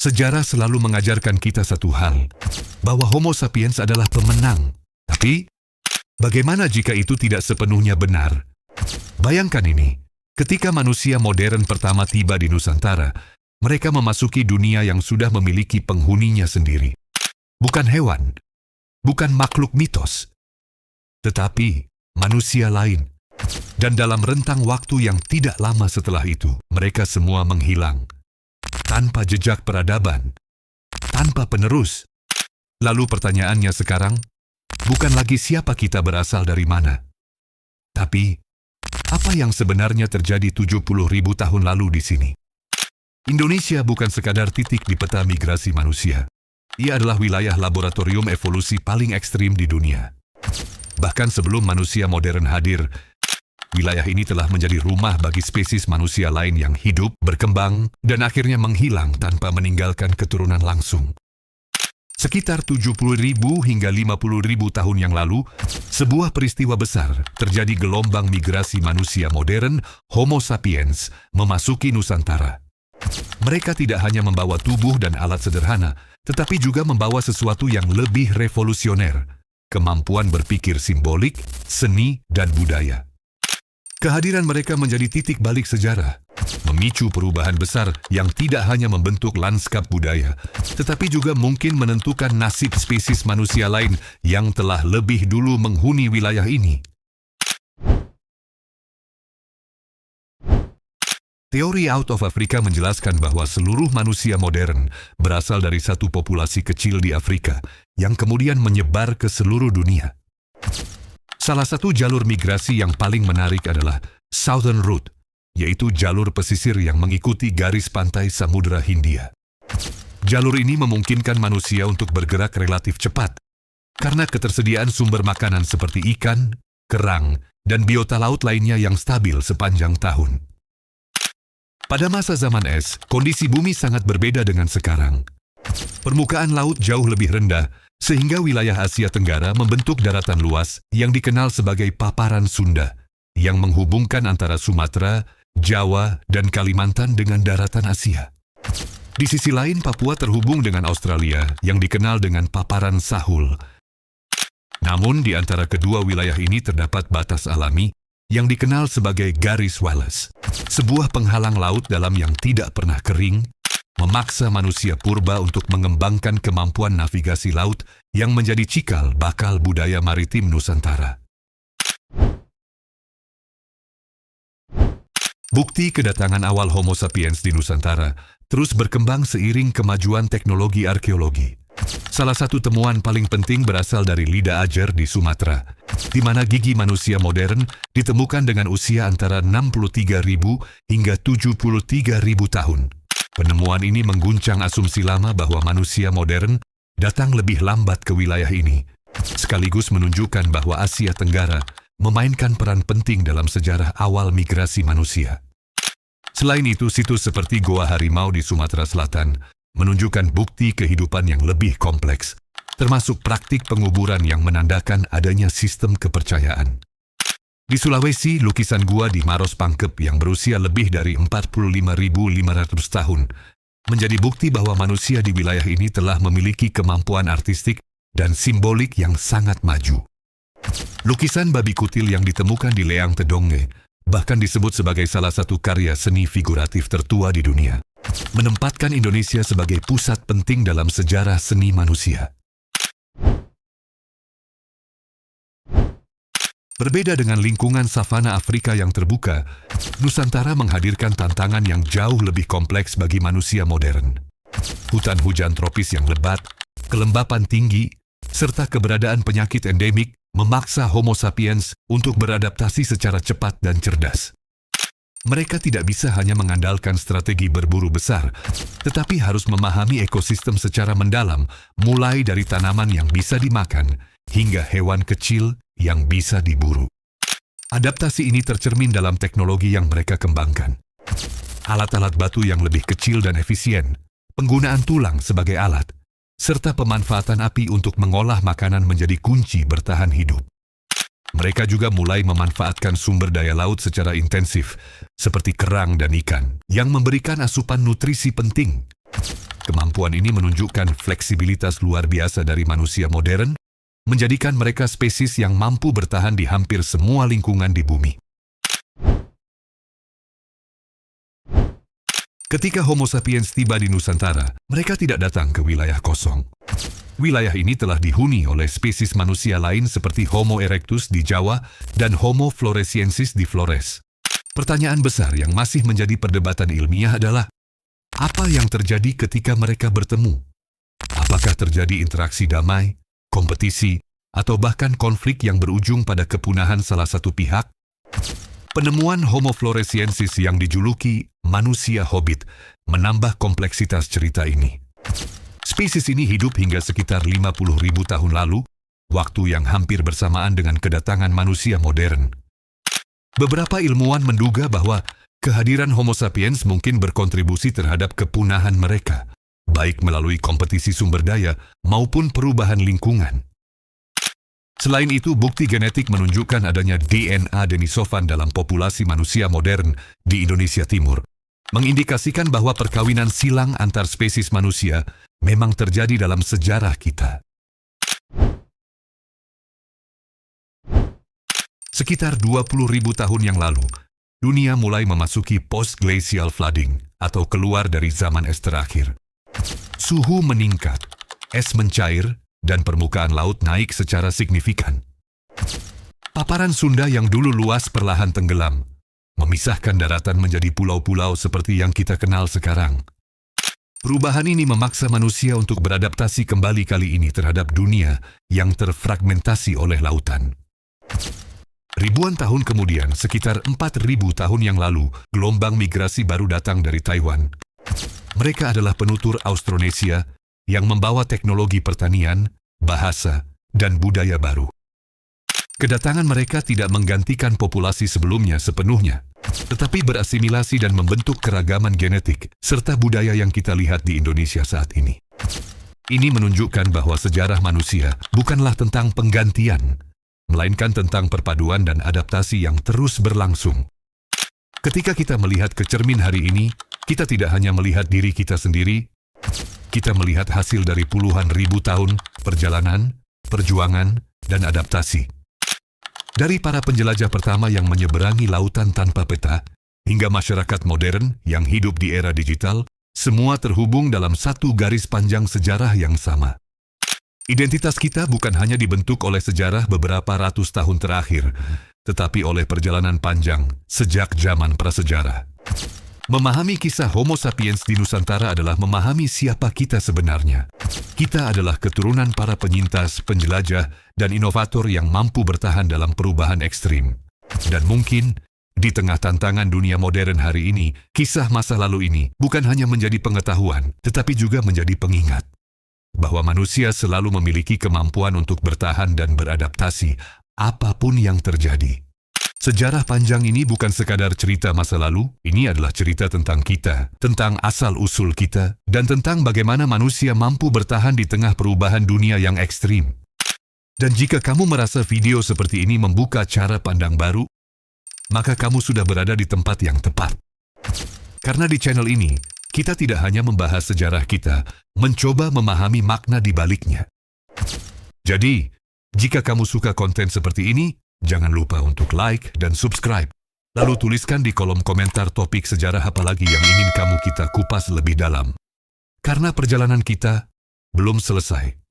Sejarah selalu mengajarkan kita satu hal, bahwa Homo sapiens adalah pemenang. Tapi, bagaimana jika itu tidak sepenuhnya benar? Bayangkan ini, ketika manusia modern pertama tiba di Nusantara, mereka memasuki dunia yang sudah memiliki penghuninya sendiri. Bukan hewan, bukan makhluk mitos, tetapi manusia lain. Dan dalam rentang waktu yang tidak lama setelah itu, mereka semua menghilang. Tanpa jejak peradaban, tanpa penerus. Lalu pertanyaannya sekarang, bukan lagi siapa kita berasal dari mana. Tapi, apa yang sebenarnya terjadi 70.000 tahun lalu di sini? Indonesia bukan sekadar titik di peta migrasi manusia. Ia adalah wilayah laboratorium evolusi paling ekstrim di dunia. Bahkan sebelum manusia modern hadir, wilayah ini telah menjadi rumah bagi spesies manusia lain yang hidup, berkembang, dan akhirnya menghilang tanpa meninggalkan keturunan langsung. Sekitar 70.000 hingga 50.000 tahun yang lalu, sebuah peristiwa besar terjadi gelombang migrasi manusia modern, Homo sapiens, memasuki Nusantara. Mereka tidak hanya membawa tubuh dan alat sederhana, tetapi juga membawa sesuatu yang lebih revolusioner, kemampuan berpikir simbolik, seni, dan budaya. Kehadiran mereka menjadi titik balik sejarah, memicu perubahan besar yang tidak hanya membentuk lanskap budaya, tetapi juga mungkin menentukan nasib spesies manusia lain yang telah lebih dulu menghuni wilayah ini. Teori Out of Africa menjelaskan bahwa seluruh manusia modern berasal dari satu populasi kecil di Afrika yang kemudian menyebar ke seluruh dunia. Salah satu jalur migrasi yang paling menarik adalah Southern Route, yaitu jalur pesisir yang mengikuti garis pantai Samudra Hindia. Jalur ini memungkinkan manusia untuk bergerak relatif cepat, karena ketersediaan sumber makanan seperti ikan, kerang, dan biota laut lainnya yang stabil sepanjang tahun. Pada masa zaman es, kondisi bumi sangat berbeda dengan sekarang. Permukaan laut jauh lebih rendah, sehingga wilayah Asia Tenggara membentuk daratan luas yang dikenal sebagai paparan Sunda, yang menghubungkan antara Sumatera, Jawa, dan Kalimantan dengan daratan Asia. Di sisi lain, Papua terhubung dengan Australia yang dikenal dengan paparan Sahul. Namun, di antara kedua wilayah ini terdapat batas alami yang dikenal sebagai garis Wallace, sebuah penghalang laut dalam yang tidak pernah kering, memaksa manusia purba untuk mengembangkan kemampuan navigasi laut yang menjadi cikal bakal budaya maritim Nusantara. Bukti kedatangan awal Homo sapiens di Nusantara terus berkembang seiring kemajuan teknologi arkeologi. Salah satu temuan paling penting berasal dari Lidah Ajer di Sumatera, di mana gigi manusia modern ditemukan dengan usia antara 63.000 hingga 73.000 tahun. Penemuan ini mengguncang asumsi lama bahwa manusia modern datang lebih lambat ke wilayah ini, sekaligus menunjukkan bahwa Asia Tenggara memainkan peran penting dalam sejarah awal migrasi manusia. Selain itu, situs seperti Goa Harimau di Sumatera Selatan menunjukkan bukti kehidupan yang lebih kompleks, termasuk praktik penguburan yang menandakan adanya sistem kepercayaan. Di Sulawesi, lukisan gua di Maros Pangkep yang berusia lebih dari 45.500 tahun menjadi bukti bahwa manusia di wilayah ini telah memiliki kemampuan artistik dan simbolik yang sangat maju. Lukisan babi kutil yang ditemukan di Leang Tedonge bahkan disebut sebagai salah satu karya seni figuratif tertua di dunia, menempatkan Indonesia sebagai pusat penting dalam sejarah seni manusia. Berbeda dengan lingkungan savana Afrika yang terbuka, Nusantara menghadirkan tantangan yang jauh lebih kompleks bagi manusia modern. Hutan hujan tropis yang lebat, kelembapan tinggi, serta keberadaan penyakit endemik memaksa Homo sapiens untuk beradaptasi secara cepat dan cerdas. Mereka tidak bisa hanya mengandalkan strategi berburu besar, tetapi harus memahami ekosistem secara mendalam, mulai dari tanaman yang bisa dimakan hingga hewan kecil yang bisa diburu. Adaptasi ini tercermin dalam teknologi yang mereka kembangkan. Alat-alat batu yang lebih kecil dan efisien, penggunaan tulang sebagai alat, serta pemanfaatan api untuk mengolah makanan menjadi kunci bertahan hidup. Mereka juga mulai memanfaatkan sumber daya laut secara intensif, seperti kerang dan ikan, yang memberikan asupan nutrisi penting. Kemampuan kemampuan ini menunjukkan fleksibilitas luar biasa dari manusia modern, menjadikan mereka spesies yang mampu bertahan di hampir semua lingkungan di bumi. Ketika Homo sapiens tiba di Nusantara, mereka tidak datang ke wilayah kosong. Wilayah ini telah dihuni oleh spesies manusia lain seperti Homo erectus di Jawa dan Homo floresiensis di Flores. Pertanyaan besar yang masih menjadi perdebatan ilmiah adalah, apa yang terjadi ketika mereka bertemu? Apakah terjadi interaksi damai, kompetisi, atau bahkan konflik yang berujung pada kepunahan salah satu pihak? Penemuan Homo floresiensis yang dijuluki manusia hobbit menambah kompleksitas cerita ini. Spesies ini hidup hingga sekitar 50.000 tahun lalu, waktu yang hampir bersamaan dengan kedatangan manusia modern. Beberapa ilmuwan menduga bahwa kehadiran Homo sapiens mungkin berkontribusi terhadap kepunahan mereka, baik melalui kompetisi sumber daya maupun perubahan lingkungan. Selain itu, bukti genetik menunjukkan adanya DNA Denisovan dalam populasi manusia modern di Indonesia Timur, mengindikasikan bahwa perkawinan silang antar spesies manusia memang terjadi dalam sejarah kita. Sekitar 20.000 tahun yang lalu, dunia mulai memasuki post-glacial flooding atau keluar dari zaman es terakhir. Suhu meningkat, es mencair, dan permukaan laut naik secara signifikan. Paparan Sunda yang dulu luas perlahan tenggelam, memisahkan daratan menjadi pulau-pulau seperti yang kita kenal sekarang. Perubahan ini memaksa manusia untuk beradaptasi kembali kali ini terhadap dunia yang terfragmentasi oleh lautan. Ribuan tahun kemudian, sekitar 4.000 tahun yang lalu, gelombang migrasi baru datang dari Taiwan. Mereka adalah penutur Austronesia yang membawa teknologi pertanian, bahasa, dan budaya baru. Kedatangan mereka tidak menggantikan populasi sebelumnya sepenuhnya, tetapi berasimilasi dan membentuk keragaman genetik serta budaya yang kita lihat di Indonesia saat ini. Ini menunjukkan bahwa sejarah manusia bukanlah tentang penggantian, melainkan tentang perpaduan dan adaptasi yang terus berlangsung. Ketika kita melihat ke cermin hari ini, kita tidak hanya melihat diri kita sendiri, kita melihat hasil dari puluhan ribu tahun perjalanan, perjuangan, dan adaptasi. Dari para penjelajah pertama yang menyeberangi lautan tanpa peta, hingga masyarakat modern yang hidup di era digital, semua terhubung dalam satu garis panjang sejarah yang sama. Identitas kita bukan hanya dibentuk oleh sejarah beberapa ratus tahun terakhir, tetapi oleh perjalanan panjang sejak zaman prasejarah. Memahami kisah Homo sapiens di Nusantara adalah memahami siapa kita sebenarnya. Kita adalah keturunan para penyintas, penjelajah, dan inovator yang mampu bertahan dalam perubahan ekstrim. Dan mungkin, di tengah tantangan dunia modern hari ini, kisah masa lalu ini bukan hanya menjadi pengetahuan, tetapi juga menjadi pengingat bahwa manusia selalu memiliki kemampuan untuk bertahan dan beradaptasi apapun yang terjadi. Sejarah panjang ini bukan sekadar cerita masa lalu, ini adalah cerita tentang kita, tentang asal-usul kita, dan tentang bagaimana manusia mampu bertahan di tengah perubahan dunia yang ekstrim. Dan jika kamu merasa video seperti ini membuka cara pandang baru, maka kamu sudah berada di tempat yang tepat. Karena di channel ini, kita tidak hanya membahas sejarah kita, mencoba memahami makna di baliknya. Jadi, jika kamu suka konten seperti ini, jangan lupa untuk like dan subscribe. Lalu tuliskan di kolom komentar topik sejarah apa lagi yang ingin kita kupas lebih dalam. Karena perjalanan kita belum selesai.